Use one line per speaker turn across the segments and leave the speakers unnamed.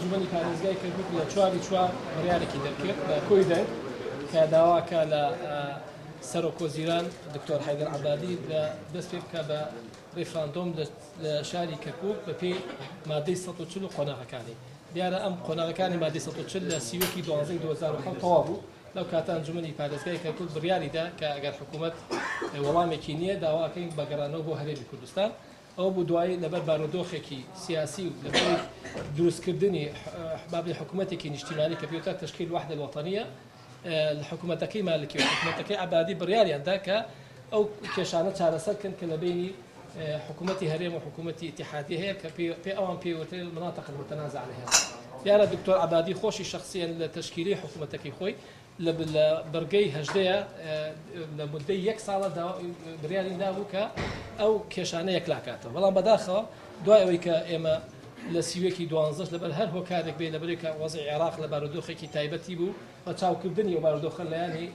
ئەنجومەنی پارێزگای کەرکووک لە 4/4 بڕیارێکی دەرکرد بە کۆی دەنگ کە داواکە لە سەرۆکۆزیران دکتۆر حەیدەر عەبادی لە دەست پێ بکە بە ڕێفراندۆم لە شاری کەرکووک بە پێی مادەی 140 و قۆناغەکانی. دیارە ئەم قۆناغەکانی مادەی 140 لە سیوەکی 12 2007 تەواو بوو. لەو کاتە ئەنجومەنی پارێزگای کەرکووک بڕیاریدا کە ئەگەر حکوومەت وەڵامێکی نییە داواکەین بە گەڕانەوە بۆ هەرێمی کوردستان. ئەو بوو دوایی لەبەر بارودۆخێکی سیاسی و لەبەر دروستکردنی بابی حکوومەتێکی نیشتیمانی کە پێوتە تشکیل وحدە الوطنیە حکوومەتەکەی مالکی و حکوومەتەکەی عەبادی بڕیاریاندا کە ئەو کێشانە چارەسەرکەن کە لە بینی حکوومەتی هەرێم و حکوومەتی ئیتیحادیە هەیە کە پێ ئەوان پێوتر مناطق المتنازع عليها. دیارە دکتۆر عەبادی خۆشی شخصیان لە تشکیلی حکوومەتەکەی خۆی لە بەرگەی هەژدەیە لە مدەی 1 ساڵە بڕیاری دابوو کە ئەو کێشانە یەکلاکاتەوە. بەڵام بەداخەوە دوای ئەوەی کە ئێمە لە سیوەکی 12 لەبەر هەر هۆکارێک بێ لەبەرێکە وەزعی عێراق لە بارودۆخێکی تایبەتی بوو بە چاوکردنی و بارودۆخە لەیانی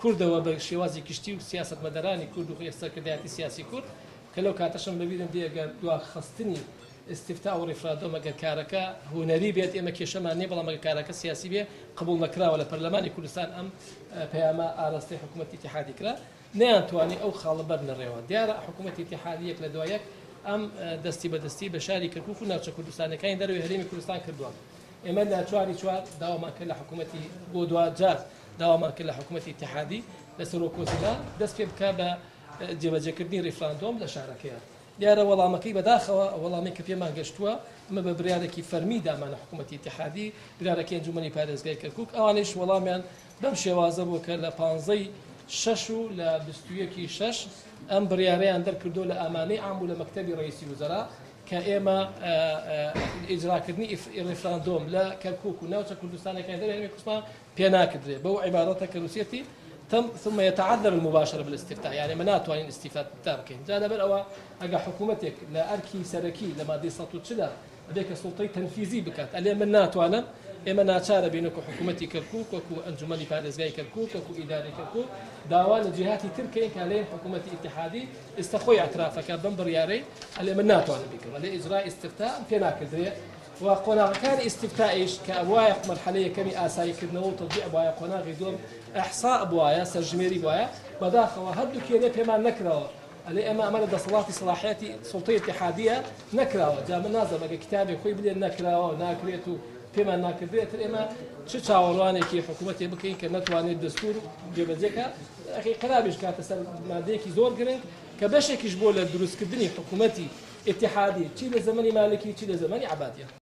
کوردەوە بە شێوازی کشتی و سیاسەتمەدەرانی کورد و سەرکردایەتی سیاسی کورد کە لەو کاتەشم ببینم دێگەر دواخستنی استفتاء و ڕێفراندۆم ئەگەر کارەکە هونەری بێت ئێمە کێشەمان نییە بەڵام ئەگەر کارەکە سیاسی بێ قبول نەکراوە لە پەرلەمانی کوردستان ئەم پەیامە ئاراستەی حکوومەتی ئیتیحادی کرا نەیانتوانی ئەو خاڵە بەرنەڕێەوە. دیارە حکوومەتی ئیتیحادی یەک لە دوایەک ئەم دەستی بەدەستی بە شاری کەرکووک و ناوچە کوردستانەکانی دەروی هەرێمی کوردستان کردووە. ئێمە لە 4/4 داوامان کرد لە حکوومەتی بۆ دوجار داوامان کرد لە حکوومەتی ئیتیحادی لە سەرۆکۆزیران دەست پێ بکە بە جێبەجێکردنی ڕێفراندۆم لە شارەکەیان. دیارە وەڵامەکەی بەداخەوە وەڵامی کە پێمان گەشتووە ئەمە بە بڕیارێکی فەرمی دامانە حکوومەتی ئیتیحادی بڕیارەکەی ئەنجومەنی پارێزگای کەرکووک ئەوانەیش وەڵامیان بەم شێوازە بوو کە لە 15/6 و لە 21/6 ئەم بڕیارەیان دەرکردو لە ئامانەی عام و لە مەکتەبی ڕئیسی وزەرا کە ئێمە ئیجراکردنی ڕێفراندۆم لە کەرکووک و ناوچە کوردستانەکانی دەرێمی کوردستان پێ ناکردرێت بەو عیبارەتە کە رووسەتی ثم يتعذر المباشرة بالاستفتاء يعني مناتوان استفتاء تامكن جاء لبر أو أجا حكومتك لا أركي سركي لما دي سطوت شلا هذيك سلطة تنفيذي بكات اللي مناتوانا إما ناتشار بينك حكومتي كركوك وكو أنجمني بارزجاي كركوك وكو إداري كركوك داوان جهاتي تركين كالين حكومتي اتحادي استخوي اعترافك بنبر ياري اللي مناتوانا بكم اللي إجراء استفتاء في ناكدري وقناع كان استفتائش كأبوايق مرحلية كمي آساي كدنا وتطبيع أبوايق قناع غيدوم إحصاء أبوايا سرجميري أبوايا بداخل هدو كيني بما نكره اللي أما أمر دصلاتي صلاحياتي سلطية اتحادية نكره جاء من نازل بقى كتابي خوي بدي نكره ناكريتو بما ناكريت الإما شو تشاوراني كي حكومتي بكين كنتواني الدستور جبزيكا أخي قرابش كانت ماديكي زور قرن كبشك يجبول الدروس كدني حكومتي اتحادي تشيل زمني مالكي تشيل زمني عبادية